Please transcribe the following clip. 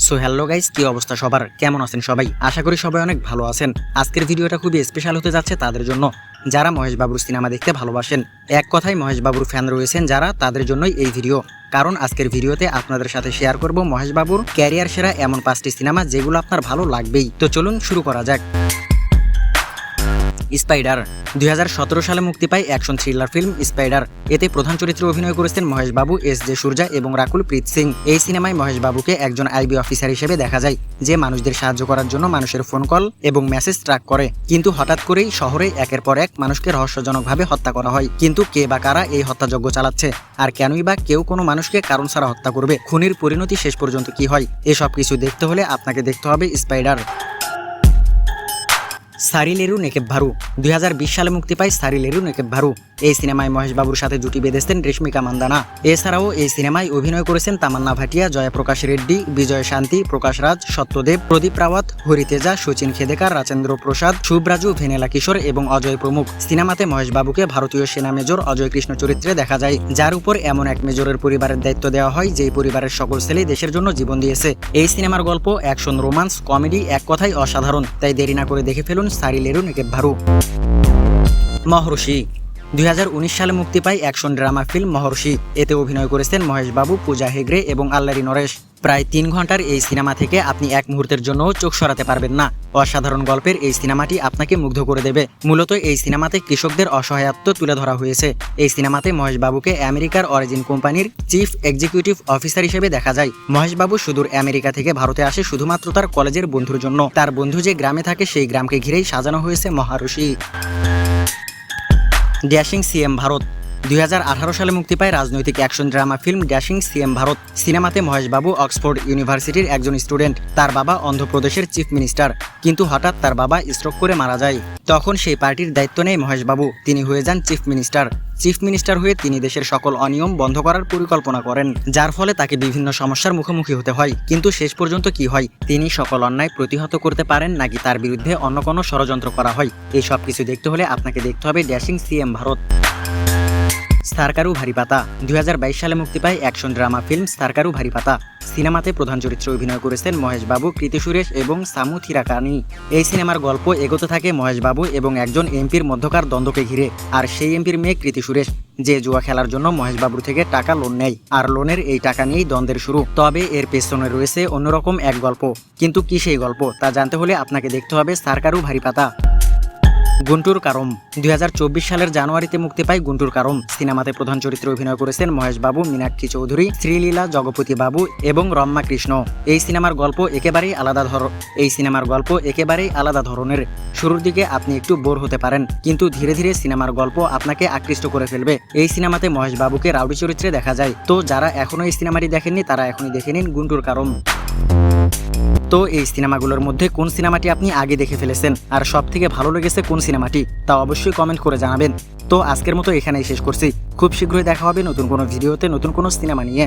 So hello guys, কি অবস্থা সবার? কেমন আছেন সবাই? আশা করি সবাই অনেক ভালো আছেন। আজকের ভিডিওটা খুবই স্পেশাল হতে যাচ্ছে তাদের জন্য যারা মহেশ বাবুর সিনেমা দেখতে ভালোবাসেন। এক কথায় মহেশ বাবুর ফ্যান রয়েছেন যারা, তাদের জন্যই এই ভিডিও। কারণ আজকের ভিডিওতে আপনাদের সাথে শেয়ার করব মহেশ বাবুর ক্যারিয়ার সেরা এমন 5টি সিনেমা যেগুলো আপনার ভালো লাগবেই। তো চলুন শুরু করা যাক। স্পাইডার 2017 সালে মুক্তি পায় অ্যাকশন থ্রিলার ফিল্ম স্পাইডার। এতে প্রধান চরিত্রে অভিনয় করেছেন মহেশ বাবু, এস.জে. সূর্যা এবং রাকুল প্রীত সিং। এই সিনেমায় মহেশ বাবুকে একজন আইবি অফিসার হিসেবে দেখা যায়, যে মানুষদের সাহায্য করার জন্য মানুষের ফোন কল এবং মেসেজ ট্র্যাক করে। কিন্তু হঠাৎ করেই শহরে একের পর এক মানুষকে রহস্যজনকভাবে হত্যা করা হয়। কিন্তু কে বা কারা এই হত্যাযজ্ঞ চালাচ্ছে, আর কেনই বা কেউ কোনো মানুষকে কারণ ছাড়া হত্যা করবে? খুনির পরিণতি শেষ পর্যন্ত কি হয়, এসব কিছু দেখতে হলে আপনাকে দেখতে হবে স্পাইডার। সারিলেরু নেকেব ভারু 2020 সালে মুক্তি পায় সারিলেরু নেকেব ভারু। এই সিনেমায় মহেশ বাবুর সাথে জুটি বেঁধেছেন রেশমিকা মান্দানা। এছাড়াও এই সিনেমায় অভিনয় করেছেন তামান্না ভাটিয়া, জয়প্রকাশ রেড্ডি, বিজয় শান্তি, প্রকাশ রাজ, সত্যদেব, প্রদীপ রাওয়াত, হরিতেজা, সচিন খেদেকার, রাজেন্দ্র প্রসাদ, শুভরাজু, ভেনেলা কিশোর এবং অজয় প্রমুখ। সিনেমাতে মহেশ বাবুকে ভারতীয় সেনা মেজর অজয় কৃষ্ণ চরিত্রে দেখা যায়, যার উপর এমন এক মেজরের পরিবারের দায়িত্ব দেওয়া হয় যেই পরিবারের সকল ছেলেই দেশের জন্য জীবন দিয়েছে। এই সিনেমার গল্প অ্যাকশন, রোমান্স, কমেডি, এক কথায় অসাধারণ। তাই দেরি না করে দেখে ফেলুন সারিলেরু নেকেব ভারু। মহর্ষি 2019 সালে মুক্তি পায় অ্যাকশন ড্রামা ফিল্ম মহর্ষি। এতে অভিনয় করেছেন মহেশ বাবু, পূজা হেগড়ে এবং আল্লারি নরেশ। প্রায় 3 ঘন্টার এই সিনেমা থেকে আপনি এক মুহূর্তের জন্য চোখ সরাতে পারবেন না। অসাধারণ গল্পের এই সিনেমাটি আপনাকে মুগ্ধ করে দেবে। মূলত এই সিনেমাতে কৃষকদের অসহায়ত্ব তুলে ধরা হয়েছে। এই সিনেমাতে মহেশ বাবুকে আমেরিকার অরিজিন কোম্পানির চিফ এক্সিকিউটিভ অফিসার হিসেবে দেখা যায়। মহেশ বাবু সুদূর আমেরিকা থেকে ভারতে আসে শুধুমাত্র তার কলেজের বন্ধুর জন্য। তার বন্ধু যে গ্রামে থাকে সেই গ্রামকে ঘিরেই সাজানো হয়েছে মহর্ষি। ড্যাশিং সিএম ভারত 2018 সালে মুক্তি পায় রাজনৈতিক action drama film dashing CM Bharat. সিনেমাতে মহেশ বাবু অক্সফোর্ড ইউনিভার্সিটির একজন স্টুডেন্ট। তার বাবা অন্ধ্রপ্রদেশের চিফ মিনিস্টার, কিন্তু হঠাৎ তার বাবা স্ট্রোক করে মারা যায়। তখন সেই পার্টির দায়িত্ব নেয় মহেশ বাবু। তিনি হয়ে যান চিফ মিনিস্টার। চিফ মিনিস্টার হয়ে তিনি দেশের সকল অনিয়ম বন্ধ করার পরিকল্পনা করেন, যার ফলে তাকে বিভিন্ন সমস্যার মুখোমুখি হতে হয়। কিন্তু শেষ পর্যন্ত কি হয়, তিনি সকল অন্যায় প্রতিহত করতে পারেন নাকি তার বিরুদ্ধে অন্য কোনো ষড়যন্ত্র করা হয়? এই সব কিছু দেখতে হলে আপনাকে দেখতে হবে ড্যাশিং সিএম ভারত। সারকারু ভারী পাতা 2022 সালে মুক্তি পায় অ্যাকশন ড্রামা ফিল্ম সারকারু ভারী পাতা। সিনেমাতে প্রধান চরিত্রে অভিনয় করেছেন মহেশ বাবু, কৃতি সুরেশ এবং সামু থিরাকানি। এই সিনেমার গল্প এগোতে থাকে মহেশ বাবু এবং একজন এমপির মধ্যকার দ্বন্দ্বকে ঘিরে। আর সেই এমপির মেয়ে কৃতি সুরেশ, যে জুয়া খেলার জন্য মহেশ বাবুর থেকে টাকা লোন নেয়, আর লোনের এই টাকা নিয়েই দ্বন্দ্বের শুরু। তবে এর পেছনে রয়েছে অন্যরকম এক গল্প। কিন্তু কি সেই গল্প, তা জানতে হলে আপনাকে দেখতে হবে সারকারু ভারী পাতা। গুন্টুর কারম 2024 সালের জানুয়ারিতে মুক্তি পায় গুন্টুর কারম। সিনেমাতে প্রধান চরিত্রে অভিনয় করেছেন মহেশ বাবু, মীনাক্ষী চৌধুরী, শ্রীলীলা, জগপতি বাবু এবং রম্মা কৃষ্ণ। এই সিনেমার গল্প একেবারেই আলাদা ধরনের। শুরুর দিকে আপনি একটু বোর হতে পারেন, কিন্তু ধীরে ধীরে সিনেমার গল্প আপনাকে আকৃষ্ট করে ফেলবে। এই সিনেমাতে মহেশ বাবুকে রাউডি চরিত্রে দেখা যায়। তো যারা এখনো এই সিনেমাটি দেখেননি তারা এখনই দেখে নিন গুন্টুর কারম। তো এই সিনেমাগুলোর মধ্যে কোন সিনেমাটি আপনি আগে দেখে ফেলেছেন, আর সব থেকে ভালো লেগেছে কোন সিনেমাটি, তা অবশ্যই কমেন্ট করে জানাবেন। তো আজকের মতো এখানেই শেষ করছি। খুব শীঘ্রই দেখা হবে নতুন কোনো ভিডিওতে, নতুন কোনো সিনেমা নিয়ে।